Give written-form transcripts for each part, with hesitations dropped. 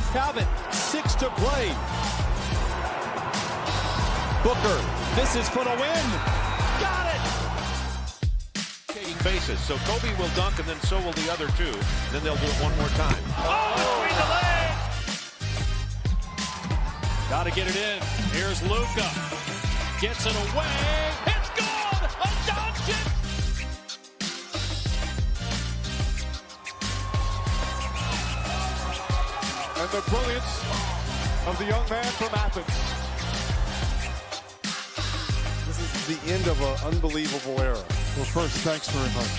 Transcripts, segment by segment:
Have it. 6 to play. Booker. This is for the win. Got it. Bases. So Kobe will dunk, and then so will the other two. Then they'll do it one more time. Oh, between the legs. Got to get it in. Here's Luka. Gets it away. It's good. A Doncic. And the brilliance of the young man from Athens. This is the end of an unbelievable era. Well, first, thanks very much.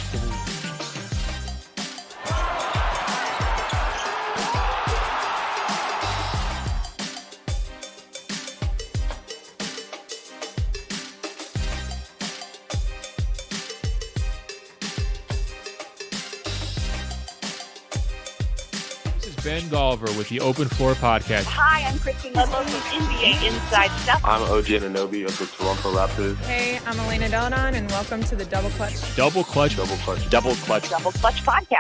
Ben Golliver with the Open Floor Podcast. Hi, I'm Kristen Ludlow with NBA Inside Stuff. I'm OG Anunoby of the Toronto Raptors. Hey, I'm Elena Delanon, and welcome to the Double Clutch. Double Clutch. Double Clutch. Double Clutch Podcast.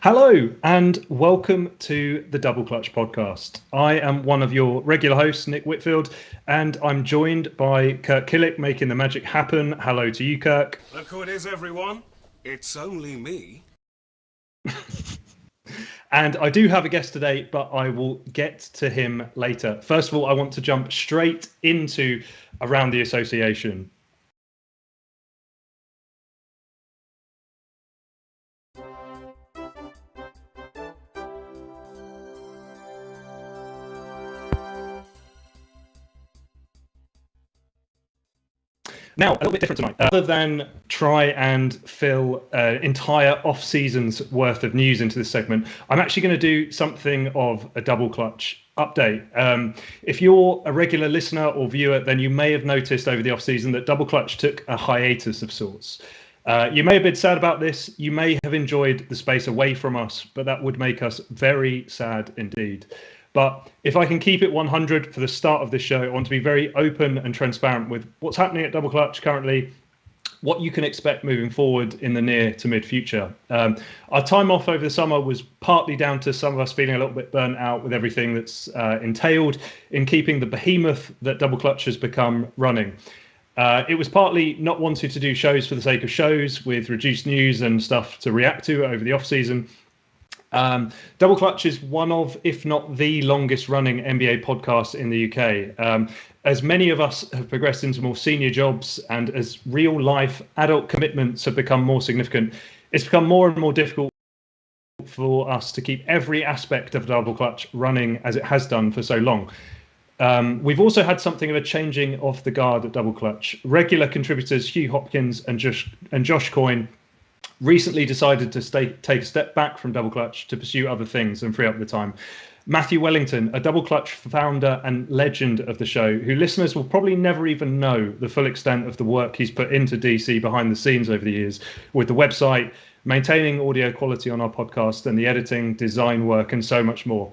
Hello and welcome to the Double Clutch podcast. I am one of your regular hosts, Nick Whitfield, and I'm joined by Kirk Killick making the magic happen. Hello to you, Kirk. Look who it is, everyone. It's only me. And I do have a guest today, but I will get to him later. First of all, I want to jump straight into Around the Association. Now, a little bit different tonight. Other than try and fill entire off-season's worth of news into this segment, I'm actually going to do something of a double clutch update. If you're a regular listener or viewer, then you may have noticed over the off-season that Double Clutch took a hiatus of sorts. You may have been sad about this. You may have enjoyed the space away from us, but that would make us very sad indeed. But if I can keep it 100 for the start of this show, I want to be very open and transparent with what's happening at Double Clutch currently, what you can expect moving forward in the near to mid future. Our time off over the summer was partly down to some of us feeling a little bit burnt out with everything that's entailed in keeping the behemoth that Double Clutch has become running. It was partly not wanting to do shows for the sake of shows with reduced news and stuff to react to over the off season. Double Clutch is one of, if not the longest running NBA podcast in the UK. As many of us have progressed into more senior jobs and as real life adult commitments have become more significant, it's become more and more difficult for us to keep every aspect of Double Clutch running as it has done for so long. We've also had something of a changing of the guard at Double Clutch. Regular contributors Hugh Hopkins and Josh Coyne recently decided to take a step back from Double Clutch to pursue other things and free up the time. Matthew Wellington, a Double Clutch founder and legend of the show, who listeners will probably never even know the full extent of the work he's put into DC behind the scenes over the years, with the website, maintaining audio quality on our podcast, and the editing, design work, and so much more.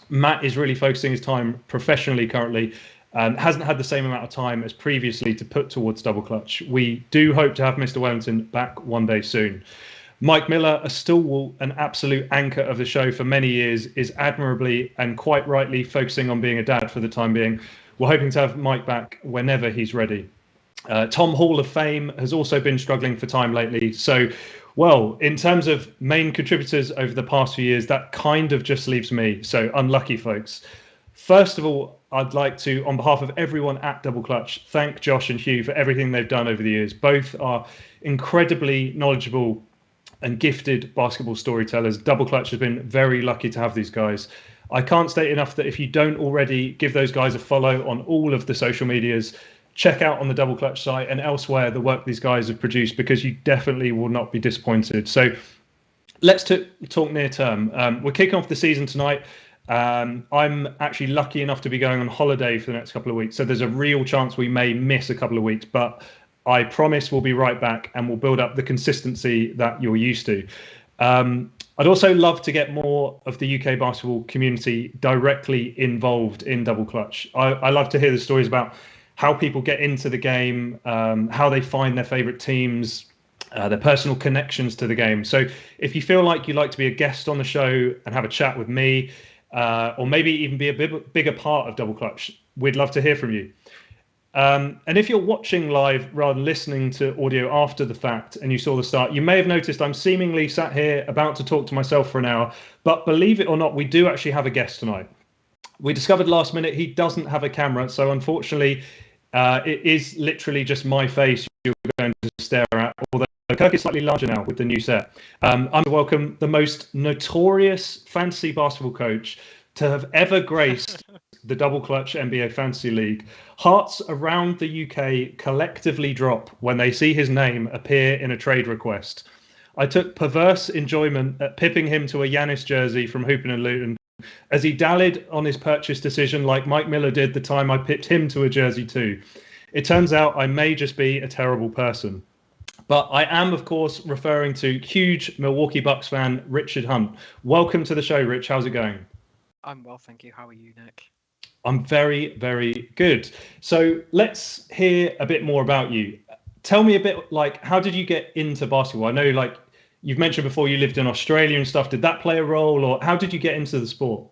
Matt is really focusing his time professionally currently, hasn't had the same amount of time as previously to put towards Double Clutch. We do hope to have Mr. Wellington back one day soon. Mike Miller, a stalwart and absolute anchor of the show for many years, is admirably and quite rightly focusing on being a dad for the time being. We're hoping to have Mike back whenever he's ready. Tom Hall of Fame has also been struggling for time lately. So, well, in terms of main contributors over the past few years, that kind of just leaves me. So unlucky, folks. First of all, I'd like to, on behalf of everyone at Double Clutch, thank Josh and Hugh for everything they've done over the years. Both are incredibly knowledgeable and gifted basketball storytellers. Double Clutch has been very lucky to have these guys. I can't state enough that if you don't already, give those guys a follow on all of the social medias. Check out on the Double Clutch site and elsewhere the work these guys have produced, because you definitely will not be disappointed. So let's talk near term. We're kicking off the season tonight. I'm actually lucky enough to be going on holiday for the next couple of weeks, so there's a real chance we may miss a couple of weeks, but I promise we'll be right back and we'll build up the consistency that you're used to. I'd also love to get more of the UK basketball community directly involved in Double Clutch. I love to hear the stories about how people get into the game, how they find their favorite teams, their personal connections to the game. So if you feel like you'd like to be a guest on the show and have a chat with me, or maybe even be a bigger part of Double Clutch, we'd love to hear from you. And if you're watching live rather than listening to audio after the fact and you saw the start, you may have noticed I'm seemingly sat here about to talk to myself for an hour. But believe it or not, we do actually have a guest tonight. We discovered last minute he doesn't have a camera. So unfortunately, it is literally just my face you're going to stare at. Although Kirk is slightly larger now with the new set. I'm to welcome the most notorious fantasy basketball coach to have ever graced the Double Clutch NBA Fantasy League. Hearts around the UK collectively drop when they see his name appear in a trade request. I took perverse enjoyment at pipping him to a Giannis jersey from Hoopin' and Luton as he dallied on his purchase decision like Mike Miller did the time I pipped him to a jersey too. It turns out I may just be a terrible person. But I am, of course, referring to huge Milwaukee Bucks fan Richard Hunt. Welcome to the show, Rich. How's it going? I'm well, thank you. How are you, Nick? I'm very, very good. So let's hear a bit more about you. Tell me a bit, like, how did you get into basketball? I know, like, you've mentioned before you lived in Australia and stuff. Did that play a role, or how did you get into the sport?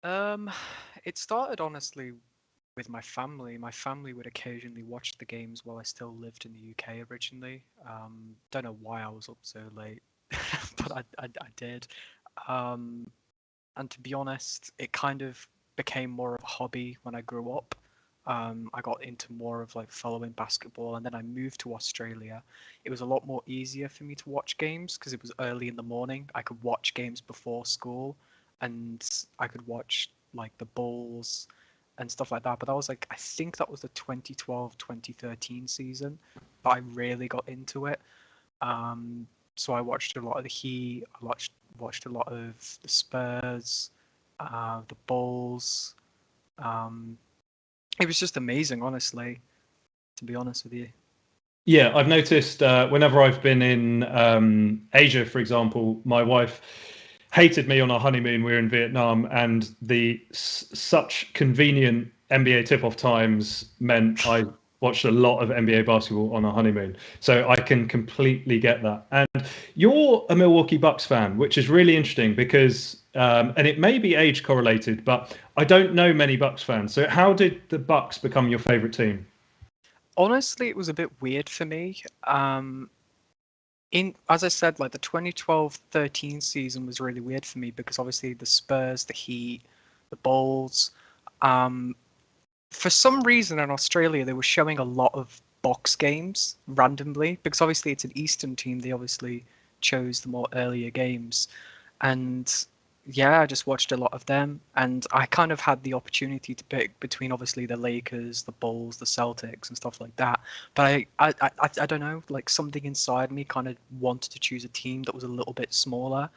It started, honestly, with my family. My family would occasionally watch the games while I still lived in the UK originally. Don't know why I was up so late, but I did. And to be honest, it kind of became more of a hobby when I grew up. I got into more of like following basketball, and then I moved to Australia. It was a lot more easier for me to watch games because it was early in the morning. I could watch games before school, and I could watch like the Bulls and stuff like that. But that was like, I think that was the 2012-2013 season, but I really got into it. So I watched a lot of the Heat. I watched a lot of the Spurs, the Bulls. It was just amazing, honestly, to be honest with you. Yeah, I've noticed whenever I've been in Asia, for example, my wife hated me on our honeymoon. We were in Vietnam, and the such convenient NBA tip-off times meant I watched a lot of NBA basketball on our honeymoon. So I can completely get that. And you're a Milwaukee Bucks fan, which is really interesting because, and it may be age correlated, but I don't know many Bucks fans. So how did the Bucks become your favorite team? Honestly, it was a bit weird for me. As I said, like the 2012-13 season was really weird for me because obviously the Spurs, the Heat, the Bulls, for some reason in Australia, they were showing a lot of Bucks games randomly because obviously it's an Eastern team. They obviously chose the more earlier games. And yeah, I just watched a lot of them. And I kind of had the opportunity to pick between obviously the Lakers, the Bulls, the Celtics and stuff like that. But I don't know, like something inside me kind of wanted to choose a team that was a little bit smaller,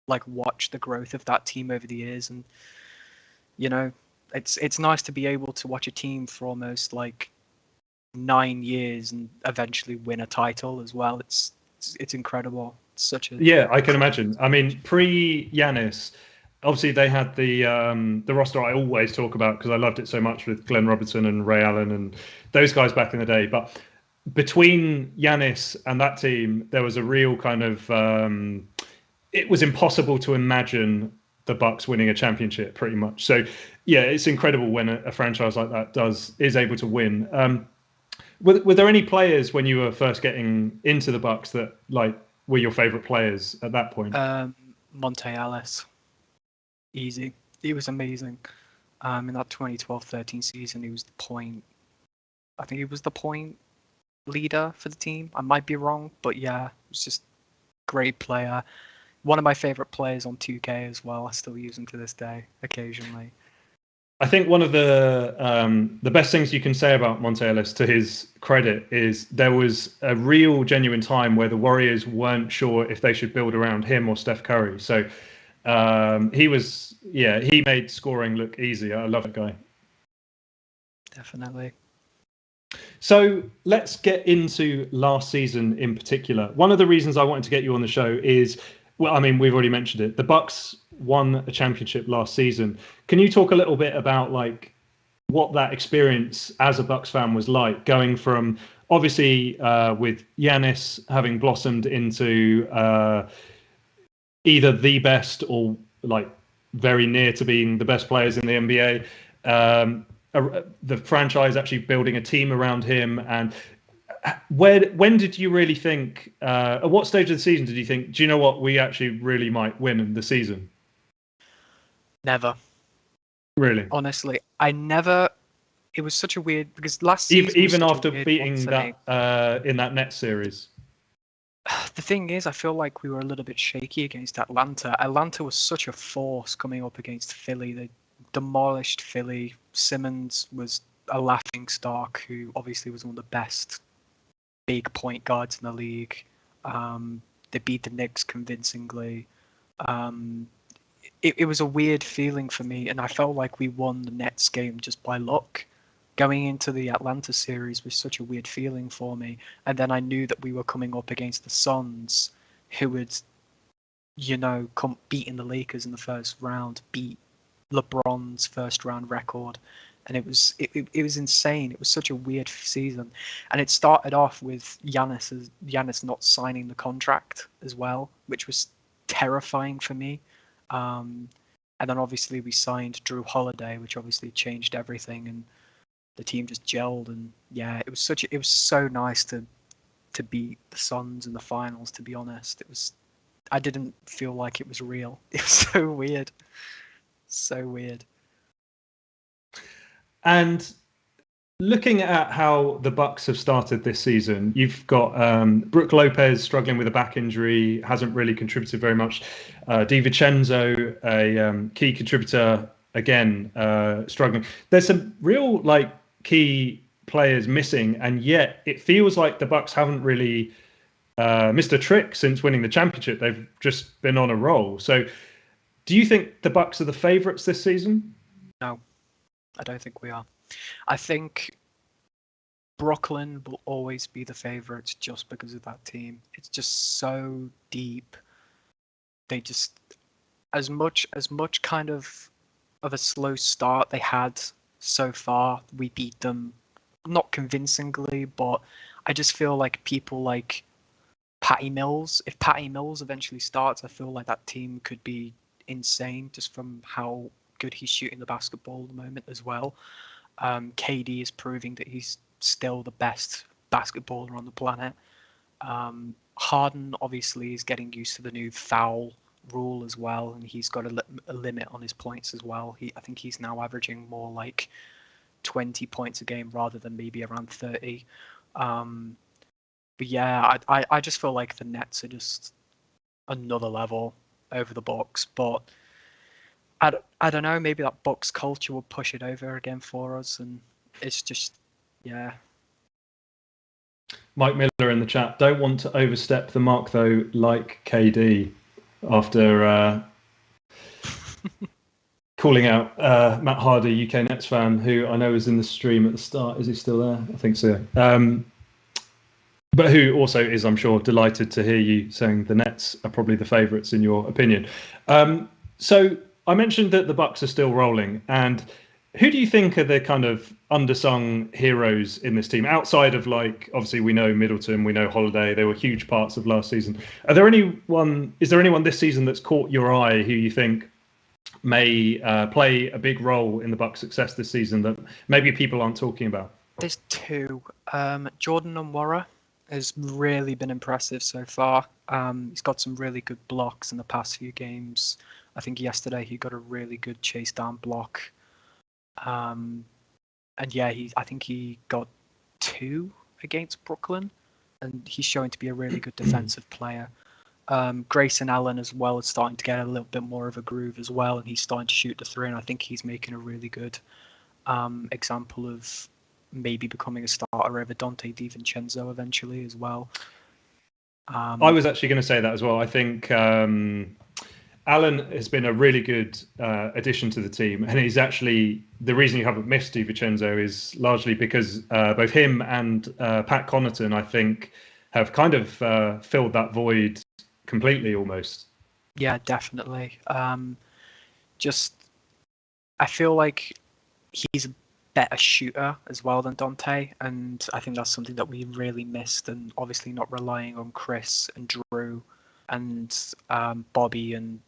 like watch the growth of that team over the years. And, you know, it's nice to be able to watch a team for almost like 9 years and eventually win a title as well. It's incredible. It's such a yeah, I can imagine. I mean, pre-Giannis, obviously they had the roster I always talk about because I loved it so much with Glenn Robertson and Ray Allen and those guys back in the day. But between Giannis and that team, there was a real kind of it was impossible to imagine the Bucks winning a championship pretty much. So yeah, it's incredible when a franchise like that is able to win. Were there any players when you were first getting into the Bucks that like were your favorite players at that point? Monte Ellis. Easy. He was amazing. In that 2012-13 season, he was I think he was the point leader for the team. I might be wrong, but yeah, he was just a great player. One of my favorite players on 2K as well. I still use him to this day, occasionally. I think one of the best things you can say about Monte Ellis, to his credit, is there was a real genuine time where the Warriors weren't sure if they should build around him or Steph Curry. So he made scoring look easy. I love that guy. Definitely. So let's get into last season in particular. One of the reasons I wanted to get you on the show is, well, I mean, we've already mentioned it. The Bucks won a championship last season. Can you talk a little bit about like what that experience as a Bucks fan was like, going from obviously, with Giannis having blossomed into either the best or like very near to being the best players in the NBA, the franchise actually building a team around him. And when did you really think, at what stage of the season did you think, do you know what, we actually really might win in the season? Never. Really? Honestly, I never. It was such a weird, because last season even after beating that in that Nets series. The thing is, I feel like we were a little bit shaky against Atlanta. Atlanta was such a force coming up against Philly. They demolished Philly. Simmons was a laughing stock, who obviously was one of the best big point guards in the league. They beat the Knicks convincingly. It was a weird feeling for me, and I felt like we won the Nets game just by luck. Going into the Atlanta series was such a weird feeling for me. And then I knew that we were coming up against the Suns, who would, come beating the Lakers in the first round, beat LeBron's first round record. And it was insane. It was such a weird season. And it started off with Giannis not signing the contract as well, which was terrifying for me. And then obviously we signed Drew Holiday, which obviously changed everything, and the team just gelled. And yeah, it was so nice to beat the Suns in the finals. To be honest, I didn't feel like it was real. It was so weird, so weird. And looking at how the Bucks have started this season, you've got Brook Lopez struggling with a back injury, hasn't really contributed very much. DiVincenzo, a key contributor, again struggling. There's some real key players missing, and yet it feels like the Bucks haven't really missed a trick since winning the championship. They've just been on a roll. So, do you think the Bucks are the favourites this season? No, I don't think we are. I think Brooklyn will always be the favourites just because of that team. It's just so deep. They just, as much kind of a slow start they had so far, we beat them, not convincingly, but I just feel like people like Patty Mills, if Patty Mills eventually starts, I feel like that team could be insane just from how good he's shooting the basketball at the moment as well. KD is proving that he's still the best basketballer on the planet. Harden obviously is getting used to the new foul rule as well, and he's got a limit on his points as well. I think he's now averaging more like 20 points a game rather than maybe around 30. But yeah, I just feel like the Nets are just another level over the Bucks. But I don't know, maybe that Bucks culture will push it over again for us, and it's just, yeah. Mike Miller in the chat, don't want to overstep the mark though, like KD, after calling out Matt Hardy, UK Nets fan, who I know was in the stream at the start. Is he still there? I think so. But who also is, I'm sure, delighted to hear you saying the Nets are probably the favourites in your opinion. So I mentioned that the Bucks are still rolling, and who do you think are the kind of undersung heroes in this team outside of, like, obviously we know Middleton, we know Holiday, they were huge parts of last season. Is there anyone this season that's caught your eye who you think may play a big role in the Bucks' success this season that maybe people aren't talking about? There's two. Jordan Nwora has really been impressive so far. He's got some really good blocks in the past few games. I think yesterday he got a really good chase down block. And yeah, I think he got 2 against Brooklyn, and he's showing to be a really good defensive player. Grayson Allen as well is starting to get a little bit more of a groove as well, and he's starting to shoot the 3, and I think he's making a really good example of maybe becoming a starter over Dante DiVincenzo eventually as well. I was actually going to say that as well. I think Allen has been a really good addition to the team, and he's actually the reason you haven't missed DiVincenzo is largely because both him and Pat Connaughton, I think, have kind of filled that void completely almost. Yeah, definitely. I feel like he's better shooter as well than Dante, and I think that's something that we really missed. And obviously, not relying on Chris and Drew and Bobby and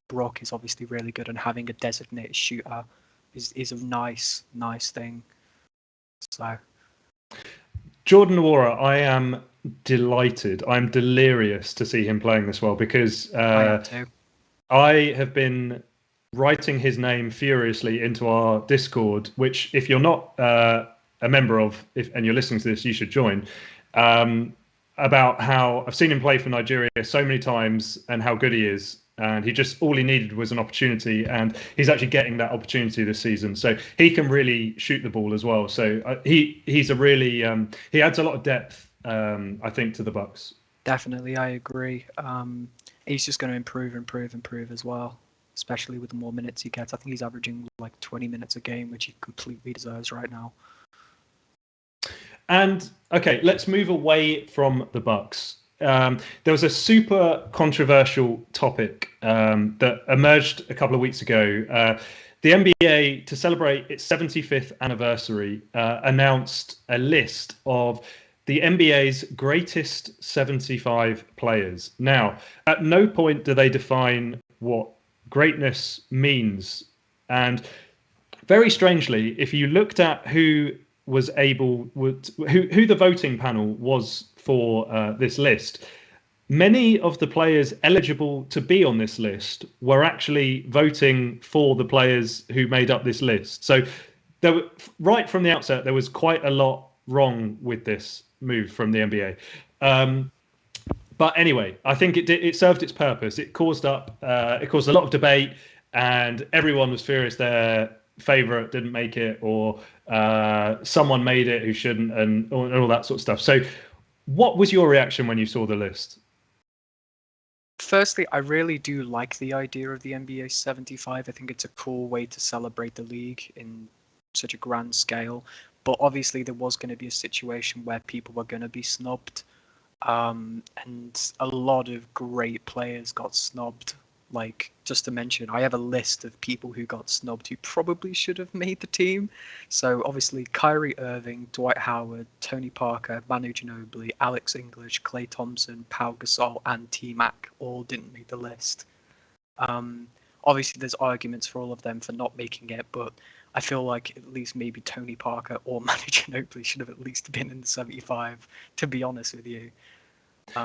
Brock is obviously really good, and having a designated shooter is a nice thing. So, Jordan Nwora, I am delighted. I'm delirious to see him playing this well because I am too. I have been writing his name furiously into our Discord, which if you're not a member of, and you're listening to this, you should join, about how I've seen him play for Nigeria so many times and how good he is. And all he needed was an opportunity, and he's actually getting that opportunity this season. So he can really shoot the ball as well. So he's a really, he adds a lot of depth, I think, to the Bucks. Definitely, I agree. He's just going to improve as well, especially with the more minutes he gets. I think he's averaging like 20 minutes a game, which he completely deserves right now. And okay, let's move away from the Bucks. There was a super controversial topic that emerged a couple of weeks ago. The NBA, to celebrate its 75th anniversary, announced a list of the NBA's greatest 75 players. Now, at no point do they define what greatness means. And very strangely, if you looked at who was who the voting panel was for this list, many of the players eligible to be on this list were actually voting for the players who made up this list. So right from the outset, there was quite a lot wrong with this move from the NBA. But anyway, I think it served its purpose. It caused a lot of debate, and everyone was furious their favorite didn't make it, or someone made it who shouldn't, and all that sort of stuff. So what was your reaction when you saw the list? Firstly, I really do like the idea of the NBA 75. I think it's a cool way to celebrate the league in such a grand scale. But obviously, there was going to be a situation where people were going to be snubbed. And a lot of great players got snubbed. Like, just to mention, I have a list of people who got snubbed who probably should have made the team. So obviously, Kyrie Irving, Dwight Howard, Tony Parker, Manu Ginobili, Alex English, Klay Thompson, Pau Gasol, and T-Mac all didn't make the list. Obviously, there's arguments for all of them for not making it, but I feel like at least maybe Tony Parker or Manu Ginobili should have at least been in the 75, to be honest with you.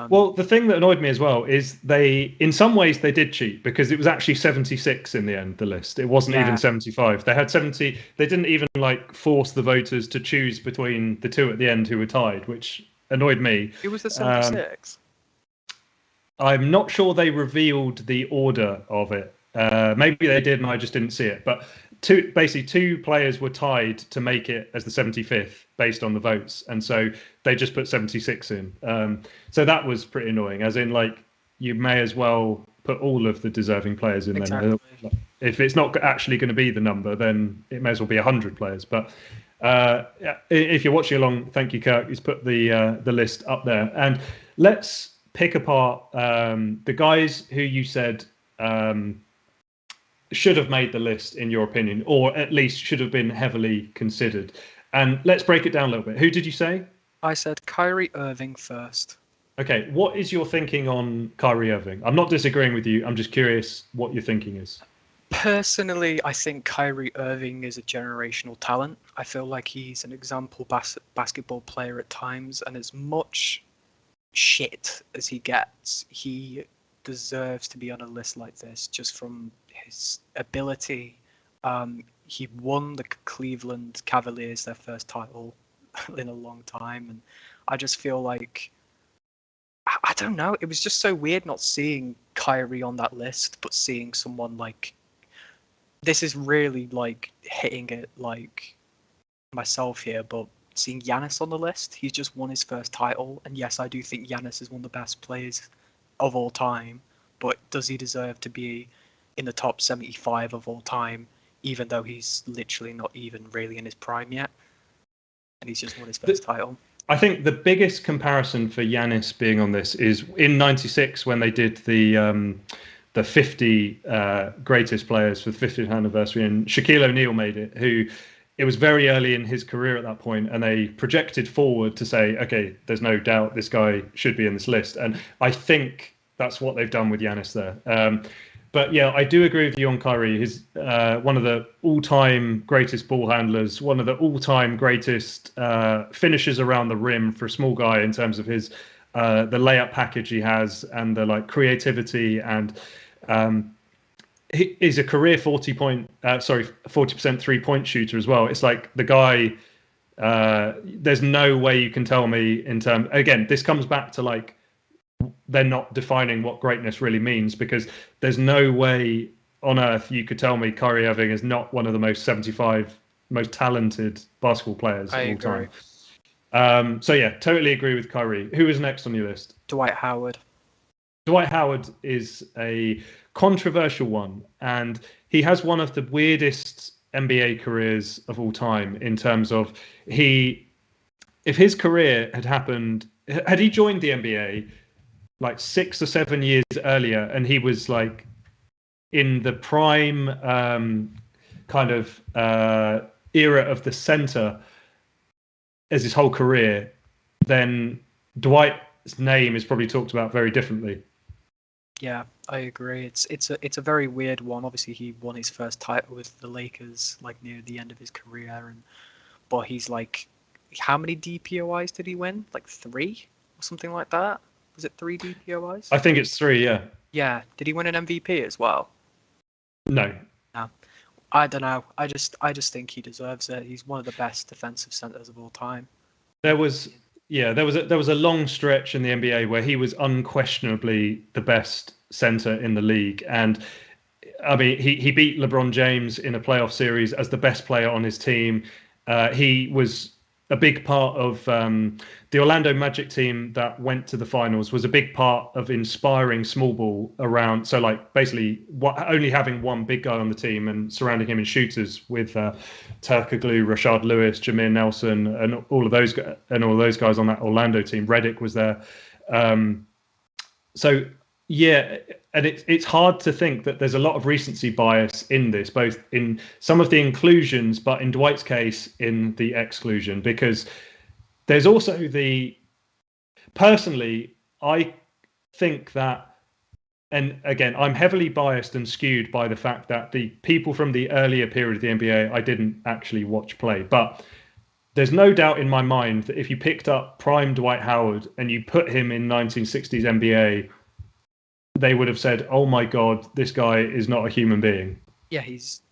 Well, the thing that annoyed me as well is in some ways they did cheat, because it was actually 76 in the end, the list. It wasn't even 75. They had 70. They didn't even force the voters to choose between the two at the end who were tied, which annoyed me. Who was the 76? I'm not sure they revealed the order of it. Maybe they did and I just didn't see it. But two players were tied to make it as the 75th based on the votes, and so they just put 76 in. So that was pretty annoying, as in you may as well put all of the deserving players in. Exactly. Then if it's not actually going to be the number, then it may as well be 100 players. But if you're watching along, thank you, Kirk. He's put the list up there, and let's pick apart the guys who you said should have made the list, in your opinion, or at least should have been heavily considered. And let's break it down a little bit. Who did you say? I said Kyrie Irving first. Okay, what is your thinking on Kyrie Irving? I'm not disagreeing with you. I'm just curious what your thinking is. Personally, I think Kyrie Irving is a generational talent. I feel like he's an example basketball player at times, and as much shit as he gets, he deserves to be on a list like this just from his ability. He won the Cleveland Cavaliers their first title in a long time, and I just feel like, I don't know, it was just so weird not seeing Kyrie on that list, but seeing someone this is really hitting it myself here, but seeing Giannis on the list, he's just won his first title, and yes, I do think Giannis is one of the best players of all time, but does he deserve to be in the top 75 of all time, even though he's literally not even really in his prime yet, and he's just won his first title? I think the biggest comparison for Giannis being on this is in '96 when they did the 50 greatest players for the 50th anniversary, and Shaquille O'Neal made it, who it was very early in his career at that point, and they projected forward to say, okay, there's no doubt this guy should be in this list. And I think that's what they've done with Giannis there. But yeah, I do agree with you on Kyrie. He's one of the all-time greatest ball handlers, one of the all-time greatest finishers around the rim for a small guy in terms of his the layup package he has and the creativity, and he's a career 40% 3-point shooter as well. It's like the guy. There's no way you can tell me in terms. Again, this comes back to they're not defining what greatness really means, because there's no way on earth you could tell me Kyrie Irving is not one of the most 75 most talented basketball players of all time. So yeah, totally agree with Kyrie. Who is next on your list? Dwight Howard. Dwight Howard is a controversial one, and he has one of the weirdest NBA careers of all time in terms of if his career had he joined the NBA 6 or 7 years earlier, and he was in the prime era of the center as his whole career, then Dwight's name is probably talked about very differently. Yeah, I agree. It's a very weird one. Obviously, he won his first title with the Lakers near the end of his career, but he's how many DPOIs did he win? 3 or something like that? Was it 3 DPOIs? I think it's 3, yeah. Yeah. Did he win an MVP as well? No. No. I don't know. I just think he deserves it. He's one of the best defensive centers of all time. There was a long stretch in the NBA where he was unquestionably the best center in the league, and I mean he beat LeBron James in a playoff series as the best player on his team. He was a big part of the Orlando Magic team that went to the finals, was a big part of inspiring small ball around. So basically only having one big guy on the team and surrounding him in shooters with Turkoglu, Rashard Lewis, Jameer Nelson, and all of those guys on that Orlando team. Redick was there. So yeah, and it's hard to think that there's a lot of recency bias in this, both in some of the inclusions, but in Dwight's case, in the exclusion, because there's also personally, I think that, and again, I'm heavily biased and skewed by the fact that the people from the earlier period of the NBA, I didn't actually watch play, but there's no doubt in my mind that if you picked up prime Dwight Howard and you put him in 1960s NBA, they would have said, "Oh my God, this guy is not a human being." Yeah,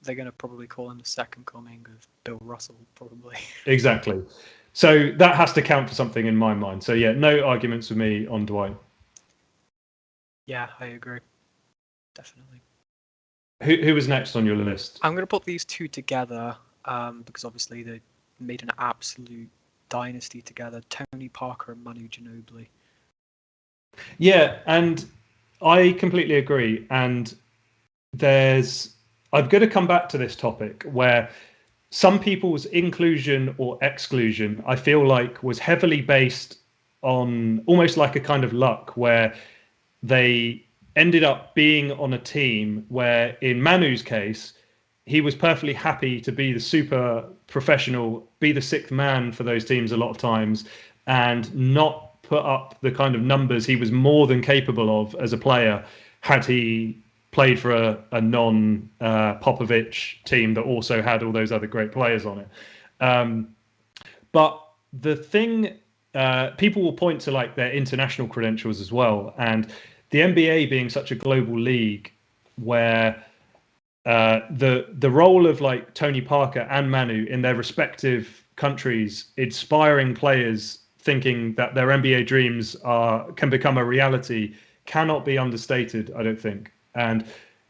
they're going to probably call him the second coming of Bill Russell, probably. Exactly. So that has to count for something in my mind. So yeah, no arguments with me on Dwight. Yeah, I agree. Definitely. Who was next on your list? I'm going to put these two together because obviously they made an absolute dynasty together. Tony Parker and Manu Ginobili. Yeah, and I completely agree. And I'm going to come back to this topic where some people's inclusion or exclusion, I feel was heavily based on almost like a kind of luck, where they ended up being on a team where, in Manu's case, he was perfectly happy to be the super professional, be the sixth man for those teams a lot of times, and not put up the kind of numbers he was more than capable of as a player had he played for a non-Popovich team that also had all those other great players on it. But the thing, people will point to their international credentials as well. And the NBA being such a global league where the role of Tony Parker and Manu in their respective countries, inspiring players thinking that their NBA dreams can become a reality, cannot be understated, I don't think. And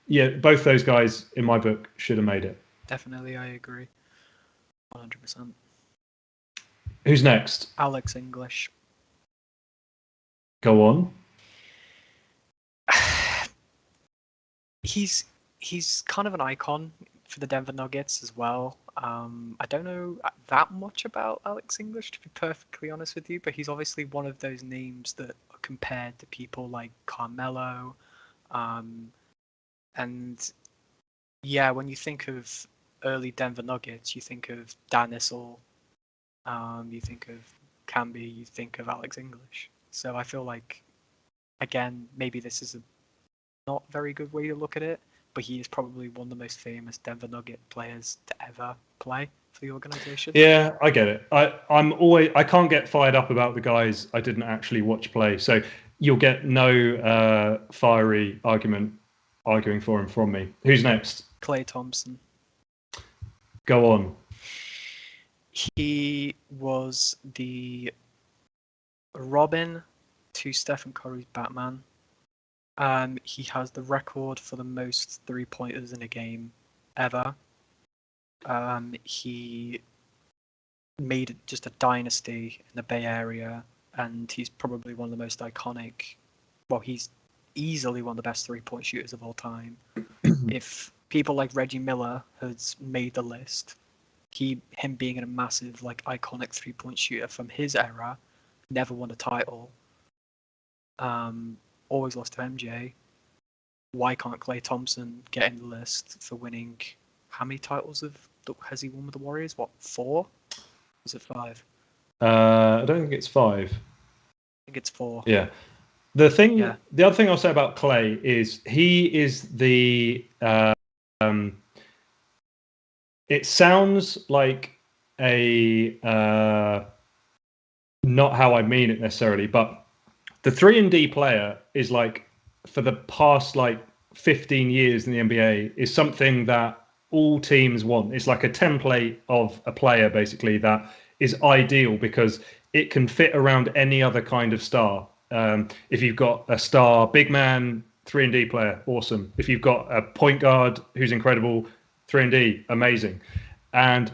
yeah, both those guys, in my book, should have made it. Definitely, I agree. 100%. Who's next? Alex English. Go on. He's kind of an icon for the Denver Nuggets as well. I don't know that much about Alex English, to be perfectly honest with you, but he's obviously one of those names that are compared to people like Carmelo. And yeah, when you think of early Denver Nuggets, you think of Dan Issel, you think of Camby, you think of Alex English. So I feel like, again, maybe this is a not very good way to look at it, but he is probably one of the most famous Denver Nugget players to ever play for the organization. Yeah, I get it. I can't get fired up about the guys I didn't actually watch play. So you'll get no fiery arguing for him from me. Who's next? Klay Thompson. Go on. He was the Robin to Stephen Curry's Batman. He has the record for the most three-pointers in a game ever. He made just a dynasty in the Bay Area, and he's probably one of the most iconic. Well, he's easily one of the best three-point shooters of all time. If people like Reggie Miller has made the list, him being a massive, iconic three-point shooter from his era, never won a title. Always lost to MJ. Why can't Klay Thompson get in the list for winning? How many titles has he won with the Warriors? What, 4? Was it 5? I don't think it's 5. I think it's 4. Yeah. The other thing I'll say about Klay is he is the. It sounds like a not how I mean it necessarily, but the 3-and-D player is for the past 15 years in the NBA is something that all teams want. It's like a template of a player basically that is ideal because it can fit around any other kind of star. If you've got a star big man, 3-and-D player, awesome. If you've got a point guard who's incredible, 3-and-D, amazing. And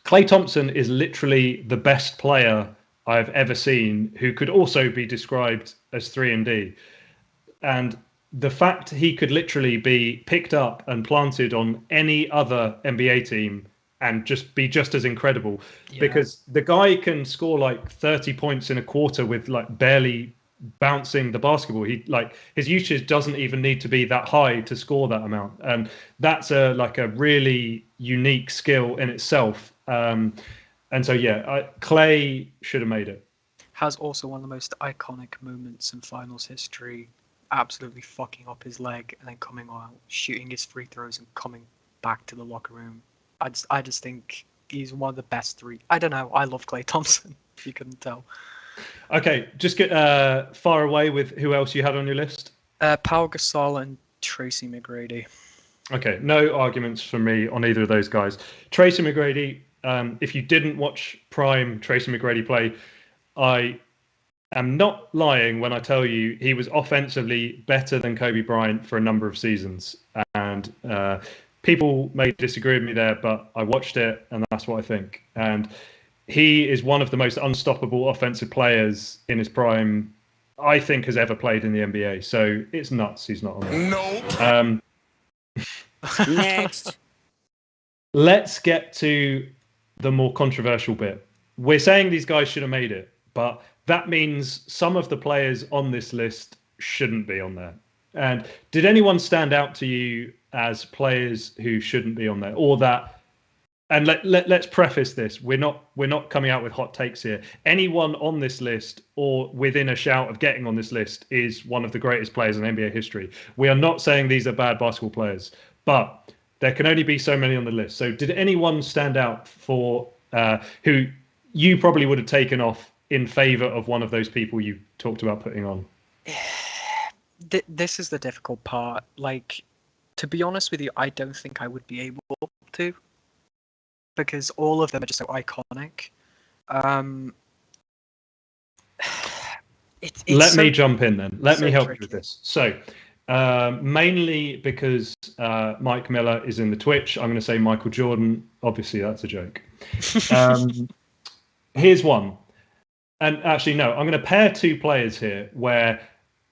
Klay Thompson is literally the best player I've ever seen who could also be described as 3-and-D. And the fact he could literally be picked up and planted on any other NBA team and just be just as incredible, because the guy can score 30 points in a quarter with barely bouncing the basketball. His usage doesn't even need to be that high to score that amount, and that's a really unique skill in itself. And so Klay should have made it. Has also one of the most iconic moments in finals history, absolutely fucking up his leg and then coming out, shooting his free throws and coming back to the locker room. I just think he's one of the best three. I don't know. I love Klay Thompson, if you couldn't tell. Okay, just get far away with who else you had on your list. Pau Gasol and Tracy McGrady. Okay, no arguments from me on either of those guys. Tracy McGrady, if you didn't watch prime Tracy McGrady play, I am not lying when I tell you he was offensively better than Kobe Bryant for a number of seasons. And people may disagree with me there, but I watched it and that's what I think. And he is one of the most unstoppable offensive players in his prime, I think, has ever played in the NBA. So it's nuts he's not on there. No. Next. Let's get to the more controversial bit. We're saying these guys should have made it, but that means some of the players on this list shouldn't be on there. And did anyone stand out to you as players who shouldn't be on there, or that? And let's preface this: we're not coming out with hot takes here. Anyone on this list or within a shout of getting on this list is one of the greatest players in NBA history. We are not saying these are bad basketball players, but there can only be so many on the list. So did anyone stand out for who you probably would have taken off in favor of one of those people you talked about putting on? This is the difficult part. To be honest with you, I don't think I would be able to, because all of them are just so iconic. Let me jump in then. Let me help you with this. So, mainly because Mike Miller is in the Twitch, I'm going to say Michael Jordan. Obviously, that's a joke. Here's one. And actually, no, I'm going to pair two players here where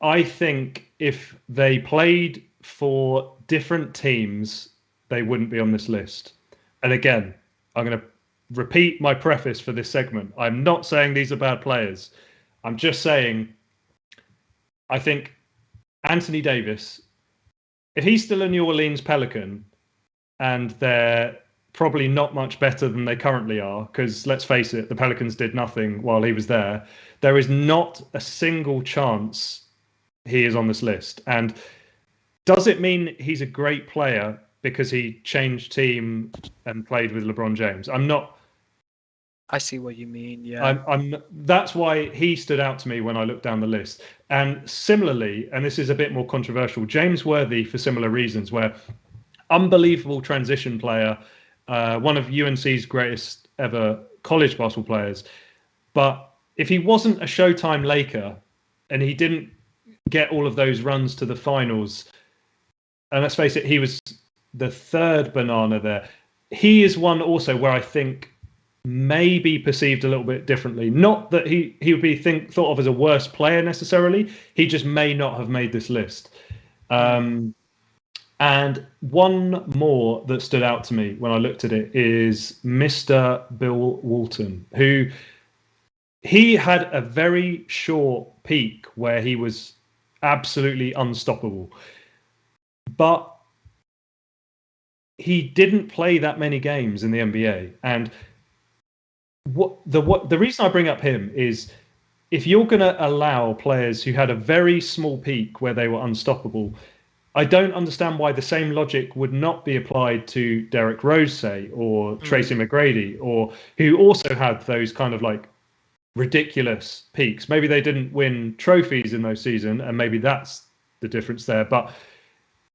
I think if they played for different teams, they wouldn't be on this list. And again, I'm going to repeat my preface for this segment. I'm not saying these are bad players. I'm just saying I think Anthony Davis, if he's still a New Orleans Pelican and they're probably not much better than they currently are, because let's face it, the Pelicans did nothing while he was there. There is not a single chance he is on this list. And does it mean he's a great player because he changed team and played with LeBron James? I'm not. I see what you mean. Yeah. That's why he stood out to me when I looked down the list. And similarly, and this is a bit more controversial, James Worthy, for similar reasons, where unbelievable transition player, one of UNC's greatest ever college basketball players. But if he wasn't a Showtime Laker and he didn't get all of those runs to the finals, and let's face it, he was the third banana there. He is one also where I think may be perceived a little bit differently. Not that he would be thought of as a worse player necessarily. He just may not have made this list. And one more that stood out to me when I looked at it is Mr. Bill Walton, who he had a very short peak where he was absolutely unstoppable. But he didn't play that many games in the NBA. And the reason I bring up him is, if you're going to allow players who had a very small peak where they were unstoppable, I don't understand why the same logic would not be applied to Derrick Rose, say, or Tracy McGrady, or who also had those kind of like ridiculous peaks. Maybe they didn't win trophies in those seasons, and maybe that's the difference there. But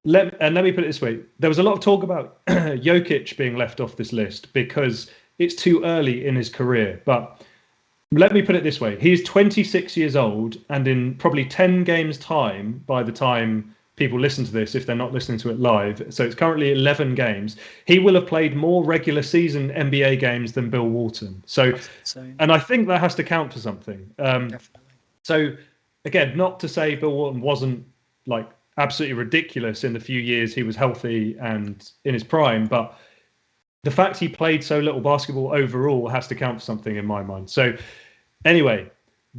let me put it this way. There was a lot of talk about Jokic being left off this list because it's too early in his career. But let me put it this way. He's 26 years old, and in probably 10 games' time, by the time people listen to this, if they're not listening to it live, so it's currently 11 games, he will have played more regular season NBA games than Bill Walton. So, and I think that has to count for something. Definitely. So, again, not to say Bill Walton wasn't like absolutely ridiculous in the few years he was healthy and in his prime, but the fact he played so little basketball overall has to count for something in my mind. So anyway,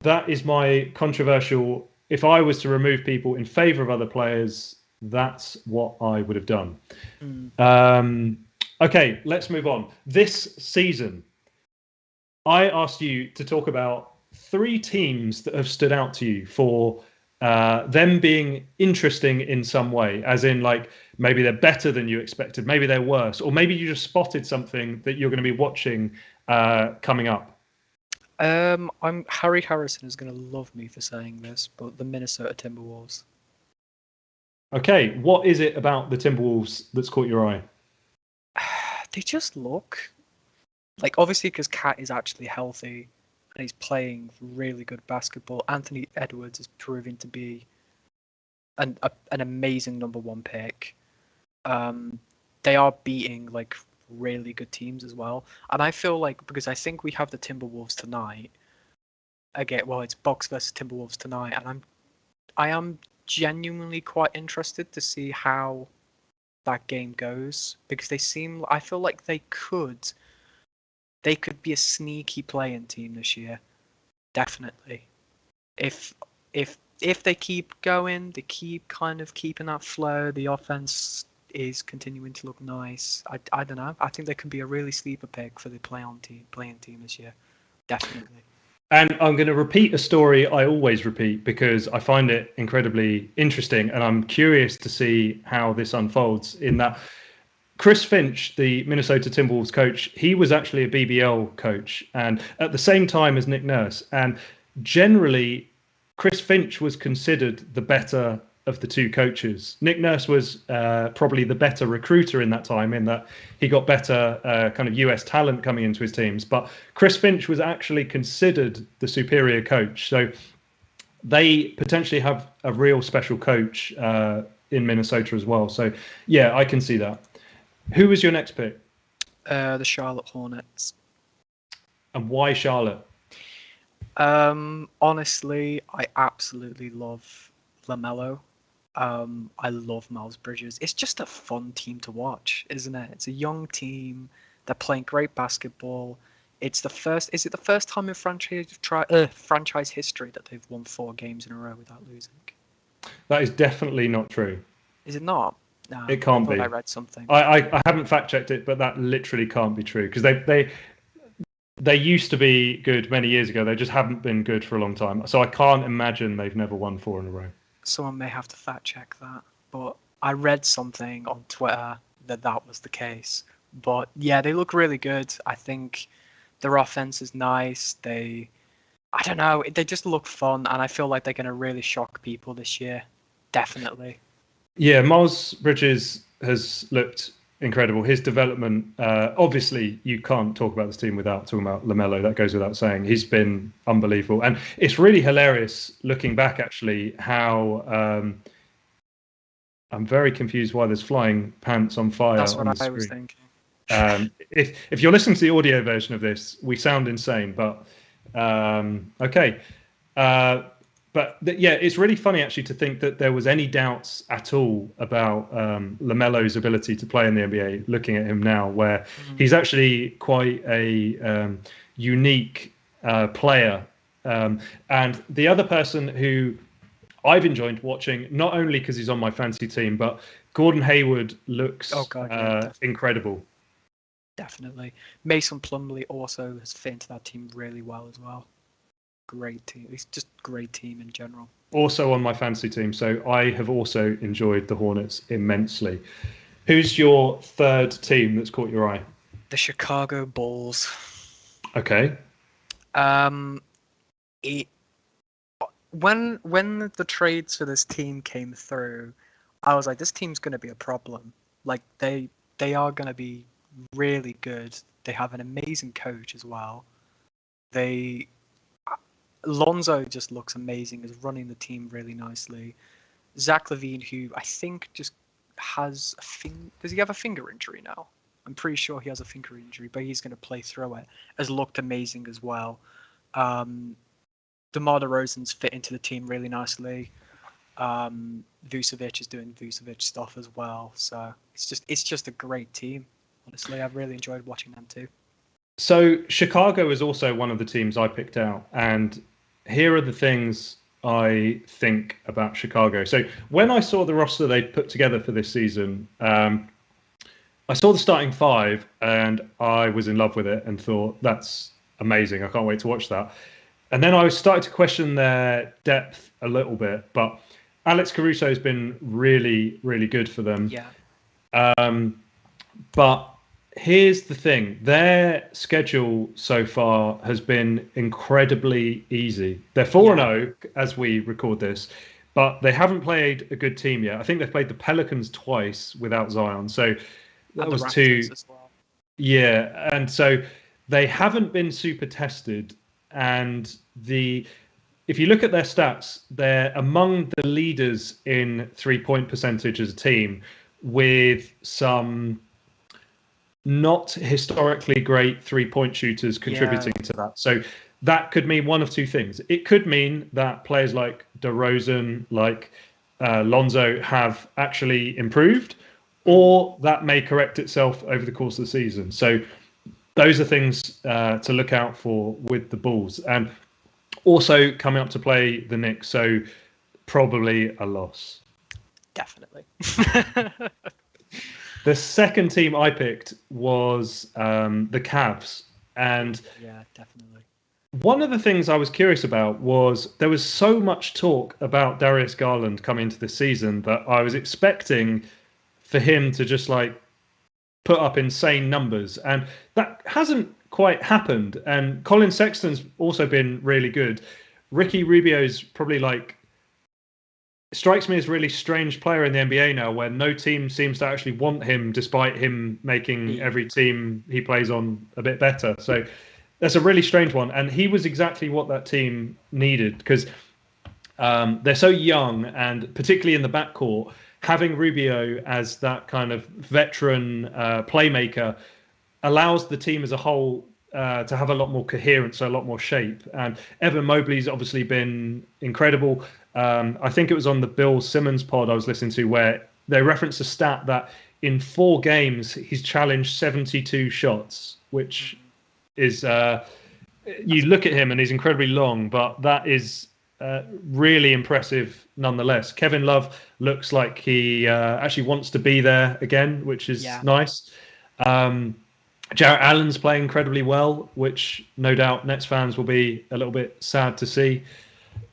that is my controversial. If I was to remove people in favor of other players, that's what I would have done. Okay, let's move on. This season, I asked you to talk about 3 teams that have stood out to you for them being interesting in some way, as in like maybe they're better than you expected, maybe they're worse, or maybe you just spotted something that you're going to be watching coming up. Harry Harrison is going to love me for saying this, but the Minnesota Timberwolves. Okay, what is it about the Timberwolves that's caught your eye? They just look like, obviously because Cat is actually healthy and he's playing really good basketball. Anthony Edwards is proving to be an amazing number 1 pick. They are beating like really good teams as well, and I feel like, because I think we have the Timberwolves tonight again. Well, it's Bucks versus Timberwolves tonight, and I am genuinely quite interested to see how that game goes, because I feel like they could be a sneaky playing team this year, definitely. If they keep going, they keep kind of keeping that flow, the offense is continuing to look nice. I don't know. I think they can be a really sleeper pick for the playing team this year, definitely. And I'm going to repeat a story I always repeat because I find it incredibly interesting, and I'm curious to see how this unfolds. In that, Chris Finch, the Minnesota Timberwolves coach, he was actually a BBL coach, and at the same time as Nick Nurse. And generally, Chris Finch was considered the better of the 2 coaches. Nick Nurse was probably the better recruiter in that time, in that he got better kind of US talent coming into his teams. But Chris Finch was actually considered the superior coach. So they potentially have a real special coach in Minnesota as well. So yeah, I can see that. Who was your next pick? The Charlotte Hornets. And why Charlotte? Honestly, I absolutely love LaMelo. I love Miles Bridges. It's just a fun team to watch, isn't it? It's a young team. They're playing great basketball. Is it the first time in franchise history that they've won 4 games in a row without losing? That is definitely not true. Is it not? No, it can't I be. I read something. I haven't fact checked it, but that literally can't be true because they used to be good many years ago. They just haven't been good for a long time. So I can't imagine they've never won 4 in a row. Someone may have to fact check that, but I read something on Twitter that was the case. But yeah, they look really good. I think their offense is nice. I don't know, they just look fun, and I feel like they're going to really shock people this year. Definitely. Yeah, Miles Bridges has looked incredible. His development, obviously, you can't talk about this team without talking about LaMelo. That goes without saying. He's been unbelievable. And it's really hilarious looking back, actually, how I'm very confused why there's flying pants on fire. That's what on the I screen. was thinking. If you're listening to the audio version of this, we sound insane, but okay. Yeah, it's really funny actually to think that there was any doubts at all about LaMelo's ability to play in the NBA. Looking at him now, where he's actually quite a unique player, and the other person who I've enjoyed watching, not only because he's on my fantasy team, but Gordon Hayward looks incredible. Definitely. Mason Plumlee also has fit into that team really well as well. Great team. It's just great team in general. Also on my fantasy team, so I have also enjoyed the Hornets immensely. Who's your third team that's caught your eye? The Chicago Bulls. Okay. When the trades for this team came through, I was like, this team's going to be a problem. Like they are going to be really good. They have an amazing coach as well. Lonzo just looks amazing, is running the team really nicely. Zach LaVine, who I think just has does he have a finger injury now? I'm pretty sure he has a finger injury, but he's going to play through it. Has looked amazing as well. DeMar DeRozan's fit into the team really nicely. Vucevic is doing Vucevic stuff as well. So it's just a great team. Honestly, I've really enjoyed watching them too. So Chicago is also one of the teams I picked out, and here are the things I think about Chicago. So when I saw the roster they put together for this season, I saw the starting 5 and I was in love with it and thought, that's amazing. I can't wait to watch that. And then I started to question their depth a little bit, but Alex Caruso has been really, really good for them. Yeah. But here's the thing. Their schedule so far has been incredibly easy. They're 4-0 as we record this, but they haven't played a good team yet. I think they've played the Pelicans twice without Zion. So that was 2. As well. Yeah. And so they haven't been super tested. And if you look at their stats, they're among the leaders in 3-point percentage as a team, with some not historically great 3-point shooters contributing to that. So that could mean one of two things. It could mean that players like DeRozan, like Lonzo have actually improved, or that may correct itself over the course of the season. So those are things to look out for with the Bulls. And also coming up to play the Knicks, so probably a loss. Definitely. The second team I picked was the Cavs. And yeah, definitely. One of the things I was curious about was there was so much talk about Darius Garland coming into this season that I was expecting for him to just like put up insane numbers. And that hasn't quite happened. And Colin Sexton's also been really good. Ricky Rubio's probably strikes me as a really strange player in the NBA now, where no team seems to actually want him, despite him making every team he plays on a bit better. So that's a really strange one. And he was exactly what that team needed, because they're so young, and particularly in the backcourt, having Rubio as that kind of veteran playmaker allows the team as a whole to have a lot more coherence, so a lot more shape. And Evan Mobley's obviously been incredible. I think it was on the Bill Simmons pod I was listening to, where they referenced a stat that in 4 games he's challenged 72 shots, which is you look at him and he's incredibly long, but that is really impressive nonetheless. Kevin Love looks like he actually wants to be there again, which is nice. Jarrett Allen's playing incredibly well, which no doubt Nets fans will be a little bit sad to see.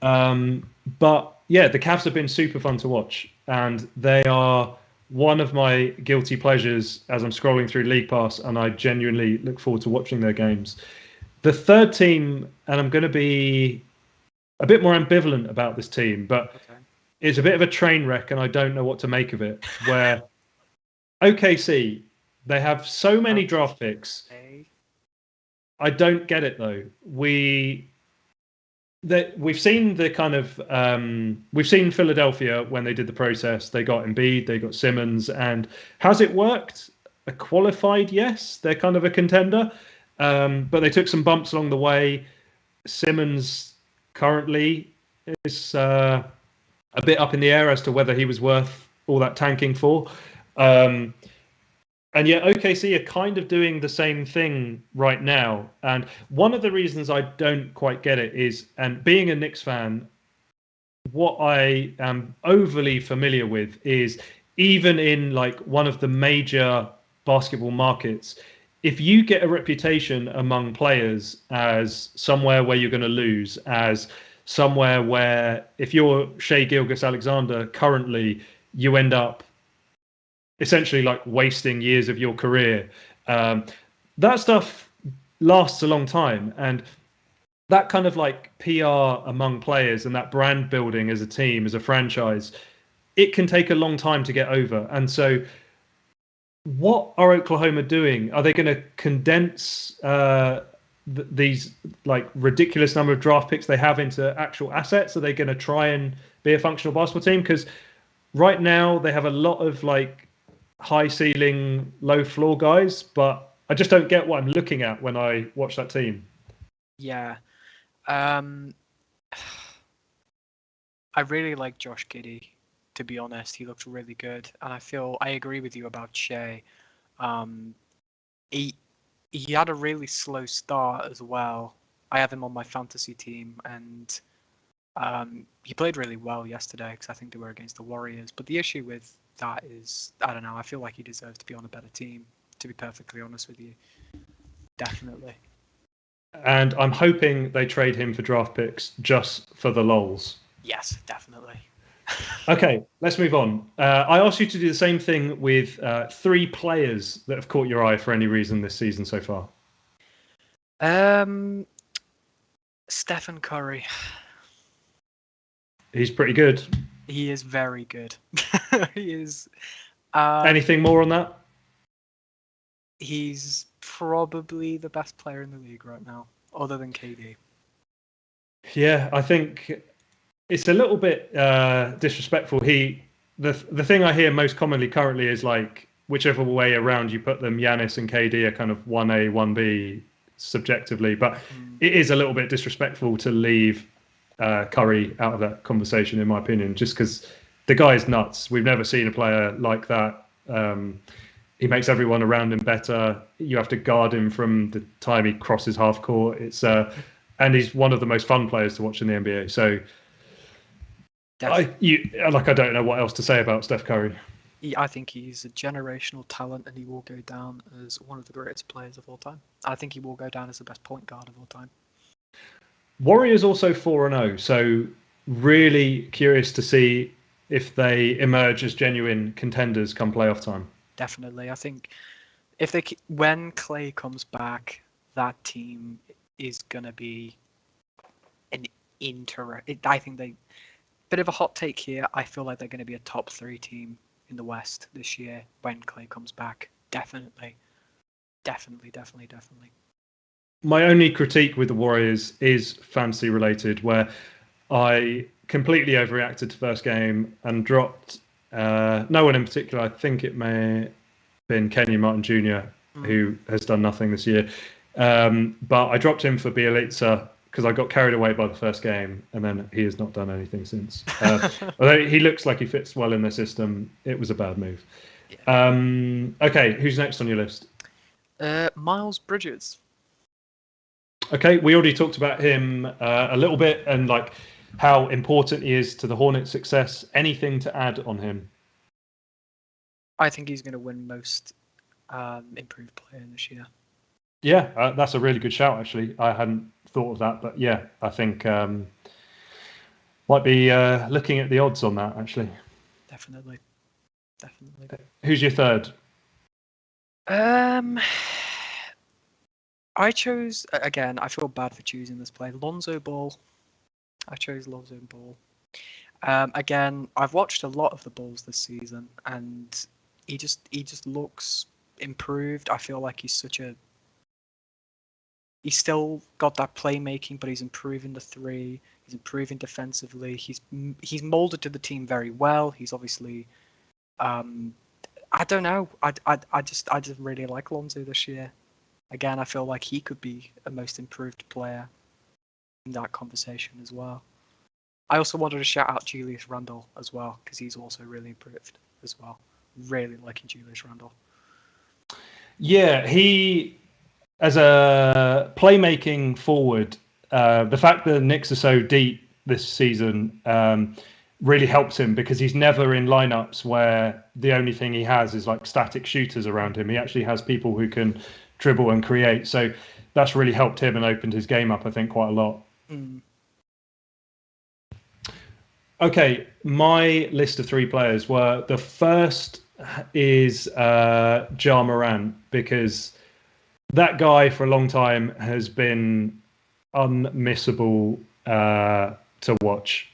But yeah, the Cavs have been super fun to watch, and they are one of my guilty pleasures as I'm scrolling through League Pass, and I genuinely look forward to watching their games. The third team, and I'm going to be a bit more ambivalent about this team, but it's a bit of a train wreck, and I don't know what to make of it. Where OKC, they have so many draft picks. I don't get it though. We've seen the kind of we've seen Philadelphia when they did the process. They got Embiid, they got Simmons, and has it worked? A qualified yes. They're kind of a contender, but they took some bumps along the way. Simmons currently is a bit up in the air as to whether he was worth all that tanking for. And yet OKC are kind of doing the same thing right now. And one of the reasons I don't quite get it is, and being a Knicks fan, what I am overly familiar with is even in like one of the major basketball markets, if you get a reputation among players as somewhere where you're going to lose, as somewhere where if you're Shai Gilgeous-Alexander currently, you end up essentially like wasting years of your career. That stuff lasts a long time, and that kind of like PR among players and that brand building as a team, as a franchise, it can take a long time to get over. And so what are Oklahoma doing? Are they going to condense these like ridiculous number of draft picks they have into actual assets? Are they going to try and be a functional basketball team? Because right now they have a lot of like high ceiling, low floor guys, but I just don't get what I'm looking at when I watch that team. Yeah. I really like Josh Giddey, to be honest. He looked really good. And I agree with you about Shai. He had a really slow start as well. I have him on my fantasy team, and he played really well yesterday because I think they were against the Warriors. But the issue with that is, I don't know, I feel like he deserves to be on a better team, to be perfectly honest with you. Definitely. And I'm hoping they trade him for draft picks just for the lols. Yes, definitely. Okay, let's move on. I asked you to do the same thing with 3 players that have caught your eye for any reason this season so far. Stephen Curry. He's pretty good. He is very good. He is. Anything more on that? He's probably the best player in the league right now, other than KD. Yeah, I think it's a little bit disrespectful. The thing I hear most commonly currently is like whichever way around you put them, Giannis and KD are kind of 1A, 1B subjectively, but it is a little bit disrespectful to leave Curry out of that conversation, in my opinion, just because the guy is nuts. We've never seen a player like that. He makes everyone around him better. You have to guard him from the time he crosses half court. And he's one of the most fun players to watch in the NBA. So I don't know what else to say about Steph Curry. I think he's a generational talent, and he will go down as one of the greatest players of all time. I think he will go down as the best point guard of all time. Warriors also 4-0, so really curious to see if they emerge as genuine contenders come playoff time. Definitely. I think when Clay comes back, that team is going to be an I think bit of a hot take here. I feel like they're going to be a top 3 team in the West this year when Clay comes back. Definitely. My only critique with the Warriors is fantasy related, where I completely overreacted to first game and dropped no one in particular. I think it may have been Kenyon Martin Jr., who has done nothing this year. But I dropped him for Bielitsa because I got carried away by the first game, and then he has not done anything since. Although he looks like he fits well in their system, it was a bad move. Okay, who's next on your list? Miles Bridges. Okay, we already talked about him a little bit, and like how important he is to the Hornets' success. Anything to add on him? I think he's going to win most improved player this year. Yeah, that's a really good shout, actually. I hadn't thought of that, but yeah, I think might be looking at the odds on that, actually. Definitely. Who's your third? I chose, again, I feel bad for choosing this player, Lonzo Ball. I chose Lonzo Ball. Again, I've watched a lot of the Bulls this season, and he just looks improved. I feel like he's still got that playmaking, but he's improving the three. He's improving defensively. He's molded to the team very well. He's obviously, I don't know. I just really like Lonzo this year. Again, I feel like he could be a most improved player in that conversation as well. I also wanted to shout out Julius Randle as well, because he's also really improved as well. Really liking Julius Randle. Yeah, he, as a playmaking forward, the fact that the Knicks are so deep this season really helps him, because he's never in lineups where the only thing he has is like static shooters around him. He actually has people who can dribble and create. So that's really helped him and opened his game up, I think, quite a lot. Okay, my list of 3 players were, the first is Ja Morant, because that guy for a long time has been unmissable to watch.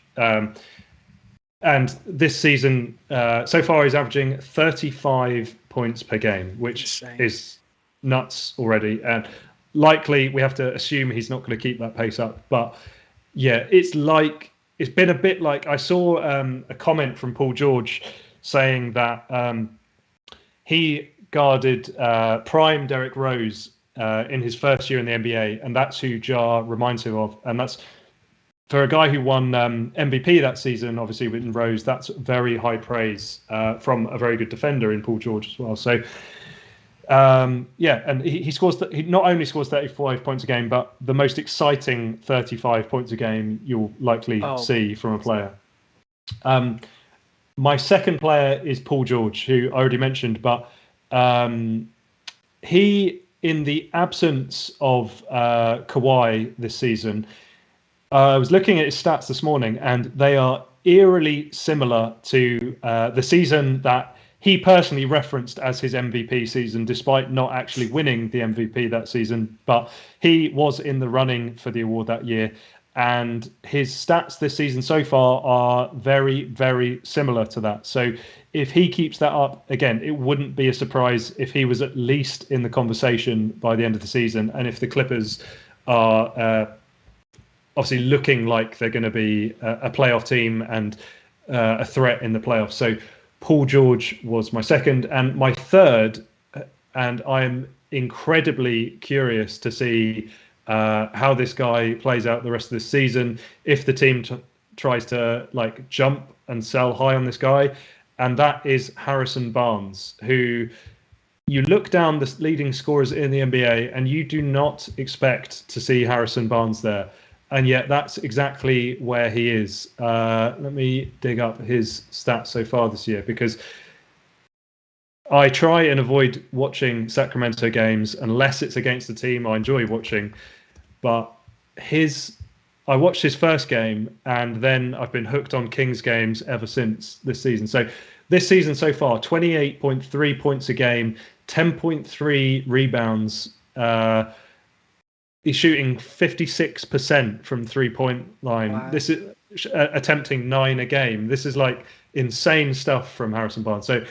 And this season, so far, he's averaging 35 points per game, which is nuts already. And likely, we have to assume he's not going to keep that pace up. But yeah, it's been a bit like, I saw a comment from Paul George saying that he guarded prime Derrick Rose in his first year in the NBA, and that's who Ja reminds him of. And that's, for a guy who won MVP that season, obviously with Rose, that's very high praise from a very good defender in Paul George as well. So yeah, and he not only scores 35 points a game, but the most exciting 35 points a game you'll likely see from a player. My second player is Paul George, who I already mentioned, but he, in the absence of Kawhi this season, I was looking at his stats this morning, and they are eerily similar to the season that he personally referenced as his MVP season, despite not actually winning the MVP that season. But he was in the running for the award that year, and his stats this season so far are very, very similar to that. So if he keeps that up, again, it wouldn't be a surprise if he was at least in the conversation by the end of the season. And if the Clippers are obviously looking like they're going to be a playoff team and a threat in the playoffs. So Paul George was my second, and my third, and I'm incredibly curious to see how this guy plays out the rest of this season, if the team tries to like jump and sell high on this guy, and that is Harrison Barnes, who you look down the leading scorers in the NBA and you do not expect to see Harrison Barnes there. And yet that's exactly where he is. Let me dig up his stats so far this year, because I try and avoid watching Sacramento games unless it's against the team I enjoy watching. But I watched his first game, and then I've been hooked on Kings games ever since this season. So this season so far, 28.3 points a game, 10.3 rebounds, he's shooting 56% from 3-point line. Wow. This is attempting 9 a game. This is like insane stuff from Harrison Barnes. So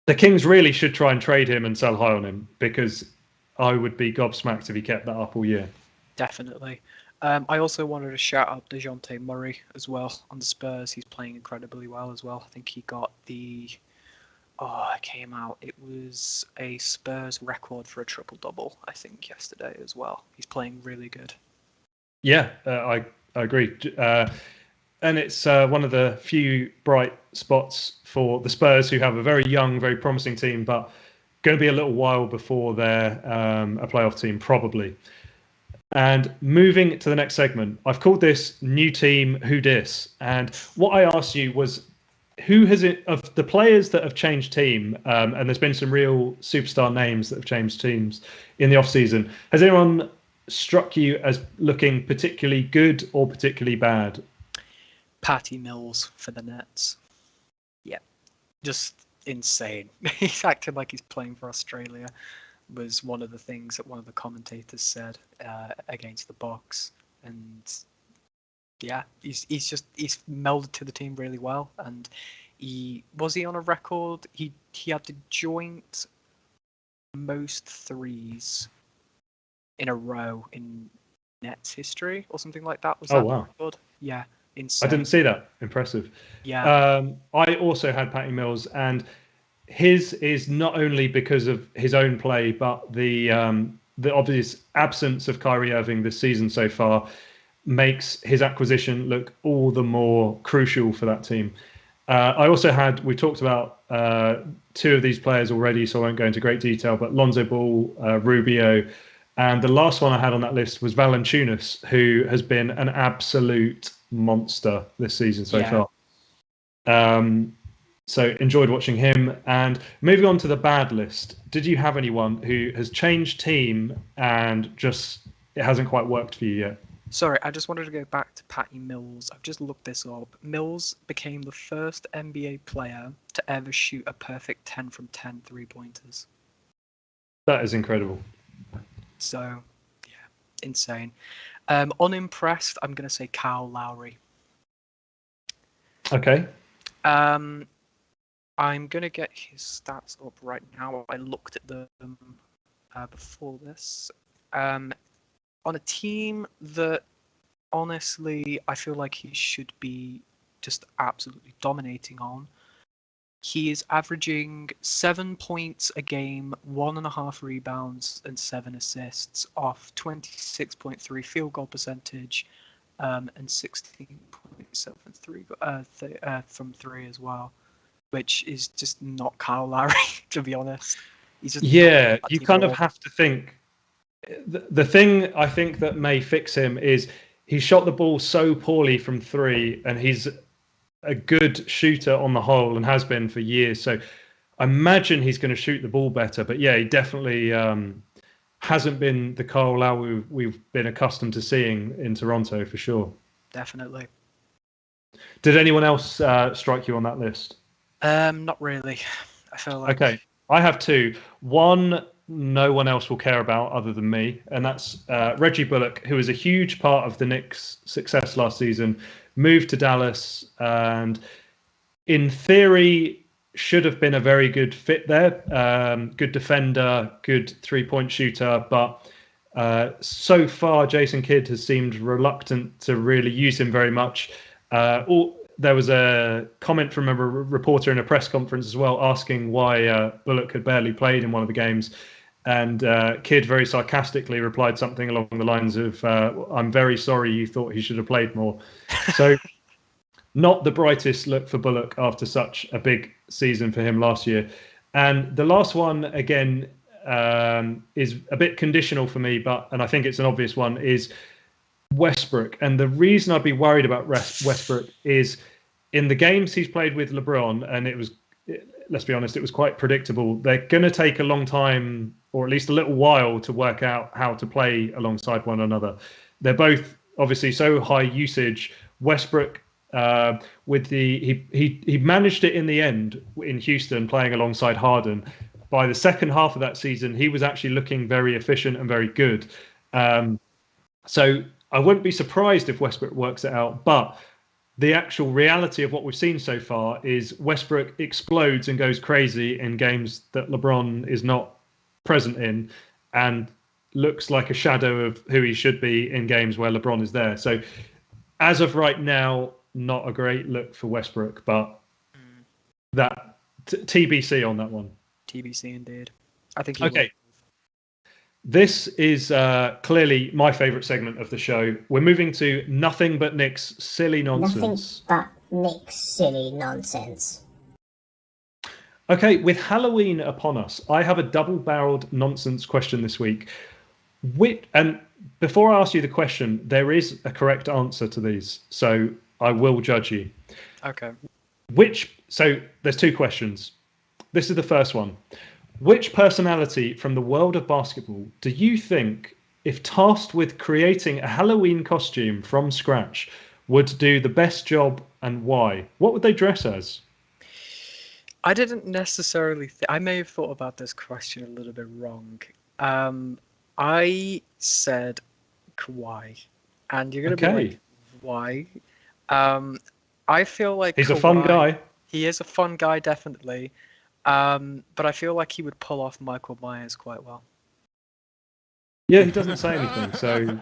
the Kings really should try and trade him and sell high on him, because I would be gobsmacked if he kept that up all year. Definitely. I also wanted to shout out DeJounte Murray as well on the Spurs. He's playing incredibly well as well. I think he got it came out. It was a Spurs record for a triple-double, I think, yesterday as well. He's playing really good. Yeah, I agree. And it's one of the few bright spots for the Spurs, who have a very young, very promising team, but going to be a little while before they're a playoff team, probably. And moving to the next segment, I've called this New Team Who Dis. And what I asked you was, who has it, of the players that have changed team, and there's been some real superstar names that have changed teams in the off-season, has anyone struck you as looking particularly good or particularly bad? Patty Mills for the Nets. Yeah, just insane. He's acting like he's playing for Australia, was one of the things that one of the commentators said against the Bucks. And yeah, he's melded to the team really well. And he on a record. He had the joint most threes in a row in Nets history or something like that. Was that wow. record? Yeah. Insane. I didn't see that. Impressive. Yeah. I also had Patty Mills, and his is not only because of his own play, but the obvious absence of Kyrie Irving this season so far makes his acquisition look all the more crucial for that team. I also we talked about two of these players already, so I won't go into great detail, but Lonzo Ball, Rubio, and the last one I had on that list was Valanciunas, who has been an absolute monster this season so far. So enjoyed watching him. And moving on to the bad list, did you have anyone who has changed team and just it hasn't quite worked for you yet? Sorry, I just wanted to go back to Patty Mills. I've just looked this up. Mills became the first NBA player to ever shoot a perfect 10 from 10 3-pointers. That is incredible. So, yeah, insane. Unimpressed, I'm going to say Kyle Lowry. Okay. I'm going to get his stats up right now. I looked at them before this. On a team that, honestly, I feel like he should be just absolutely dominating on. He is averaging 7 points a game, 1.5 rebounds, and 7 assists off 26.3 field goal percentage, and 16.7 from three as well, which is just not Kyle Lowry, to be honest. He's just you kind of have to think. The thing I think that may fix him is he shot the ball so poorly from three, and he's a good shooter on the whole and has been for years. So I imagine he's going to shoot the ball better. But yeah, he definitely hasn't been the Kyle Lowry we've been accustomed to seeing in Toronto for sure. Definitely. Did anyone else strike you on that list? Not really. I feel like. Okay, I have two. One, no one else will care about other than me, and that's Reggie Bullock, who was a huge part of the Knicks' success last season, moved to Dallas, and in theory should have been a very good fit there. Good defender, good three-point shooter, but so far Jason Kidd has seemed reluctant to really use him very much. There was a comment from a reporter in a press conference as well asking why Bullock had barely played in one of the games. And Kidd very sarcastically replied something along the lines of, I'm very sorry you thought he should have played more. So not the brightest look for Bullock after such a big season for him last year. And the last one, again, is a bit conditional for me, and I think it's an obvious one, is Westbrook. And the reason I'd be worried about Westbrook is in the games he's played with LeBron, and let's be honest, it was quite predictable. They're going to take a long time, or at least a little while, to work out how to play alongside one another. They're both obviously so high usage. Westbrook, he managed it in the end in Houston, playing alongside Harden. By the second half of that season, he was actually looking very efficient and very good. So I wouldn't be surprised if Westbrook works it out, but the actual reality of what we've seen so far is Westbrook explodes and goes crazy in games that LeBron is not present in, and looks like a shadow of who he should be in games where LeBron is there. So as of right now, not a great look for Westbrook, but that TBC on that one. TBC indeed. I think okay. This is clearly my favourite segment of the show. We're moving to Nothing But Knicks Silly Nonsense. Nothing but Knicks Silly Nonsense. Okay, with Halloween upon us, I have a double-barreled nonsense question this week. And before I ask you the question, there is a correct answer to these, so I will judge you. Okay. So there's two questions. This is the first one. Which personality from the world of basketball do you think, if tasked with creating a Halloween costume from scratch, would do the best job, and why? What would they dress as? I didn't necessarily I may have thought about this question a little bit wrong. I said Kawhi, and you're going to be like, why? I feel like he's a fun guy. He is a fun guy, definitely. But I feel like he would pull off Michael Myers quite well. Yeah, he doesn't say anything, so.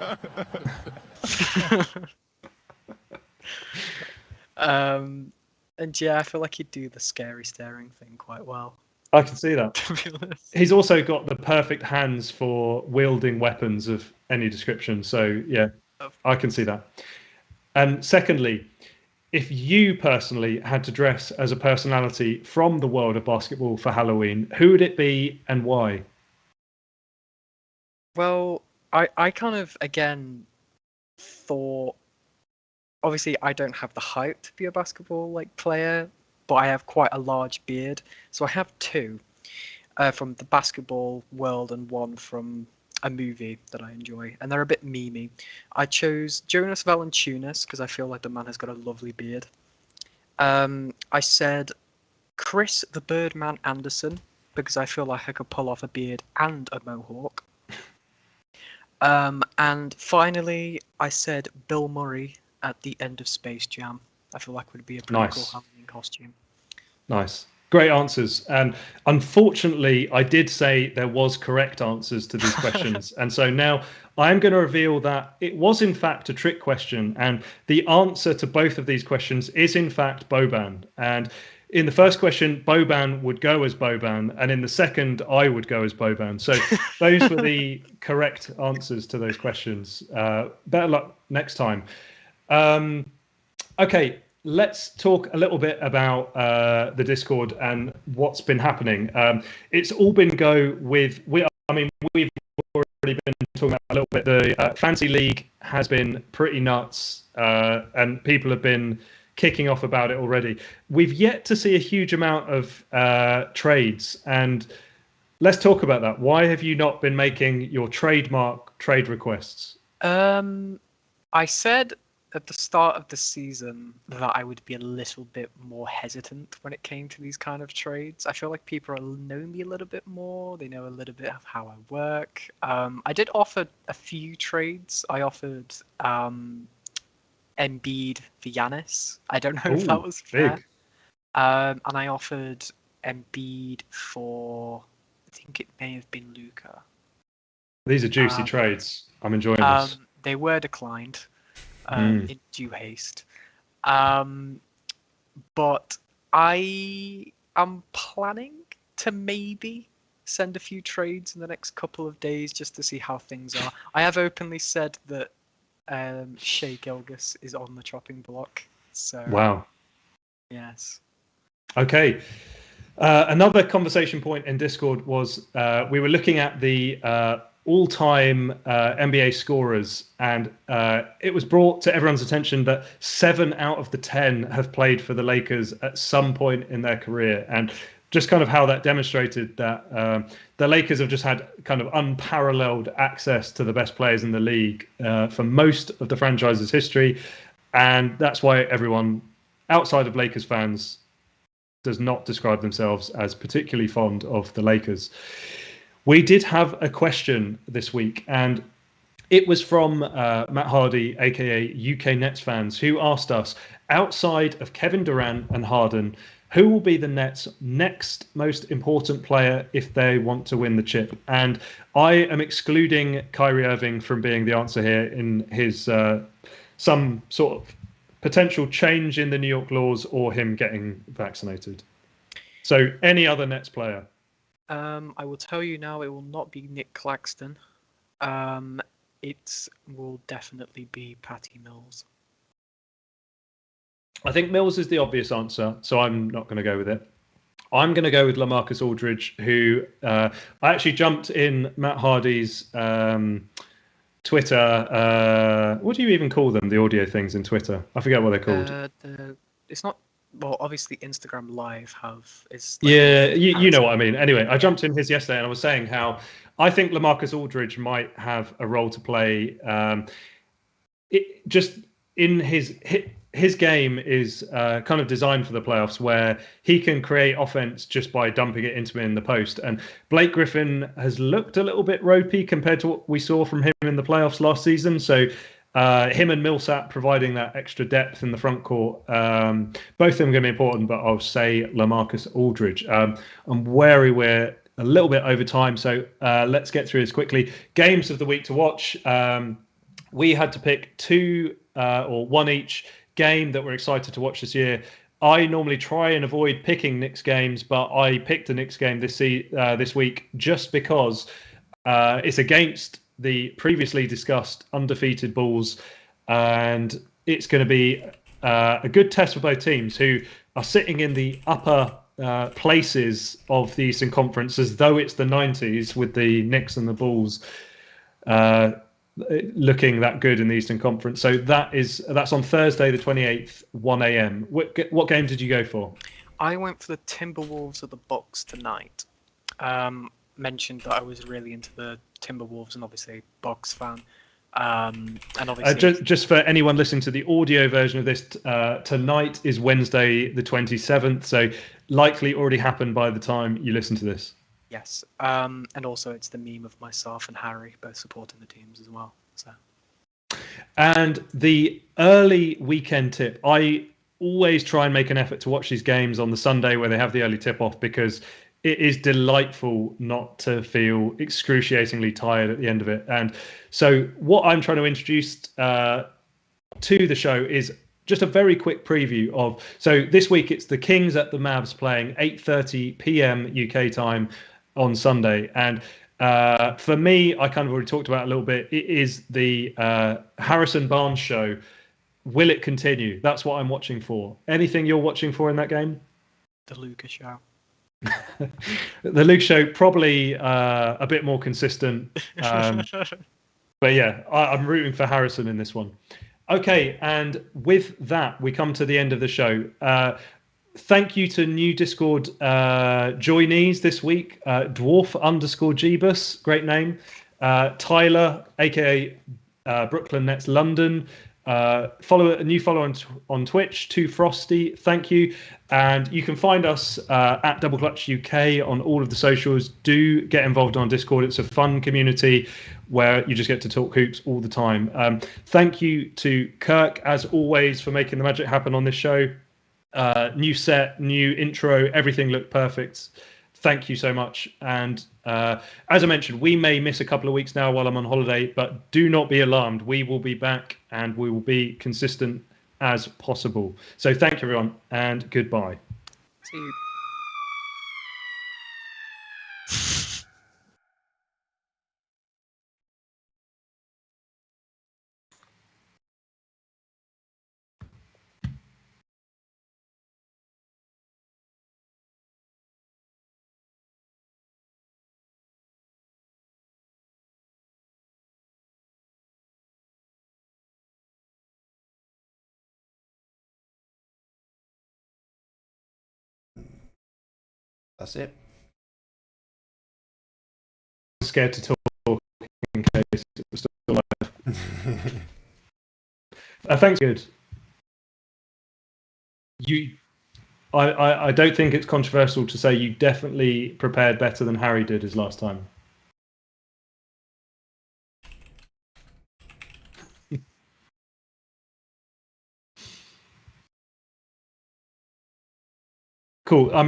And yeah, I feel like he'd do the scary staring thing quite well. I can see that. To be honest. He's also got the perfect hands for wielding weapons of any description. So yeah, I can see that. And secondly, if you personally had to dress as a personality from the world of basketball for Halloween, who would it be and why? Well, I kind of, again, thought, obviously I don't have the height to be a basketball player, but I have quite a large beard. So I have two from the basketball world and one from a movie that I enjoy, and they're a bit memey. I chose Jonas Valanciunas because I feel like the man has got a lovely beard. I said Chris the Birdman Anderson because I feel like I could pull off a beard and a mohawk. And finally, I said Bill Murray at the end of Space Jam. I feel like would be a pretty cool Halloween costume. Nice. Great answers. And unfortunately, I did say there was correct answers to these questions. And so now I'm going to reveal that it was in fact a trick question. And the answer to both of these questions is in fact Boban. And in the first question, Boban would go as Boban. And in the second, I would go as Boban. So those were the correct answers to those questions. Better luck next time. Okay. Let's talk a little bit about the Discord and what's been happening. It's all been we've already been talking about a little bit. The Fantasy League has been pretty nuts, and people have been kicking off about it already. We've yet to see a huge amount of trades, and let's talk about that. Why have you not been making your trademark trade requests? I said at the start of the season that I would be a little bit more hesitant when it came to these kind of trades. I feel like people know me a little bit more. They know a little bit of how I work. I did offer a few trades. I offered Embiid for Giannis. I don't know if that was fair. And I offered Embiid for, I think it may have been Luka. These are juicy trades. I'm enjoying this. They were declined. In due haste. But I am planning to maybe send a few trades in the next couple of days just to see how things are. I have openly said that Shea Gilgeous is on the chopping block. So wow. Yes. Okay. Another conversation point in Discord was we were looking at the all-time NBA scorers, and it was brought to everyone's attention that 7 out of the 10 have played for the Lakers at some point in their career, and just kind of how that demonstrated that the Lakers have just had kind of unparalleled access to the best players in the league for most of the franchise's history, and that's why everyone outside of Lakers fans does not describe themselves as particularly fond of the Lakers. We did have a question this week, and it was from Matt Hardy, aka UK Nets fans, who asked us, outside of Kevin Durant and Harden, who will be the Nets' next most important player if they want to win the chip? And I am excluding Kyrie Irving from being the answer here in his some sort of potential change in the New York laws or him getting vaccinated. So any other Nets player? I will tell you now, it will not be Nick Claxton. It will definitely be Patty Mills. I think Mills is the obvious answer, so I'm not going to go with it. I'm going to go with LaMarcus Aldridge, who I actually jumped in Matt Hardy's Twitter. What do you even call them? The audio things in Twitter. I forget what they're called. It's not. Well, obviously Instagram Live is. Yeah, you know what I mean. Anyway, I jumped in his yesterday and I was saying how I think LaMarcus Aldridge might have a role to play. Just in his game is kind of designed for the playoffs, where he can create offense just by dumping it into him in the post. And Blake Griffin has looked a little bit ropey compared to what we saw from him in the playoffs last season. So him and Millsap providing that extra depth in the front court. Both of them are going to be important, but I'll say LaMarcus Aldridge. I'm wary we're a little bit over time, so let's get through this quickly. Games of the week to watch. We had to pick two or one each game that we're excited to watch this year. I normally try and avoid picking Knicks games, but I picked a Knicks game this week just because it's against the previously discussed undefeated Bulls, and it's going to be a good test for both teams who are sitting in the upper places of the Eastern Conference as though it's the 90s with the Knicks and the Bulls looking that good in the Eastern Conference. So that's on Thursday the 28th, 1 a.m. What game did you go for? I went for the Timberwolves at the Bucks tonight. Mentioned that I was really into the Timberwolves and obviously Bucks fan. And obviously just for anyone listening to the audio version of this, tonight is Wednesday the 27th, so likely already happened by the time you listen to this. Yes, and also it's the meme of myself and Harry both supporting the teams as well. So, and the early weekend tip, I always try and make an effort to watch these games on the Sunday where they have the early tip off, because it is delightful not to feel excruciatingly tired at the end of it. And so what I'm trying to introduce to the show is just a very quick preview of. So this week it's the Kings at the Mavs playing 8:30 p.m. UK time on Sunday. And for me, I kind of already talked about it a little bit. It is the Harrison Barnes show. Will it continue? That's what I'm watching for. Anything you're watching for in that game? The Luka show. The Luke show, probably a bit more consistent. But yeah, I'm rooting for Harrison in this one. Okay, and with that, we come to the end of the show. Thank you to new Discord joinees this week. Dwarf_Jeebus, great name. Tyler, aka Brooklyn Nets London. A new follower on Twitch, Too Frosty, thank you. And you can find us at Double Clutch UK on all of the socials. Do get involved on Discord. It's a fun community where you just get to talk hoops all the time. Thank you to Kirk, as always, for making the magic happen on this show. New set, new intro, everything looked perfect. Thank you so much. And as I mentioned, we may miss a couple of weeks now while I'm on holiday, but do not be alarmed. We will be back and we will be consistent as possible. So thank you, everyone, and goodbye. See you. That's it. I'm scared to talk in case it was still live. Thanks. Good. I don't think it's controversial to say you definitely prepared better than Harry did his last time. Cool. I mean,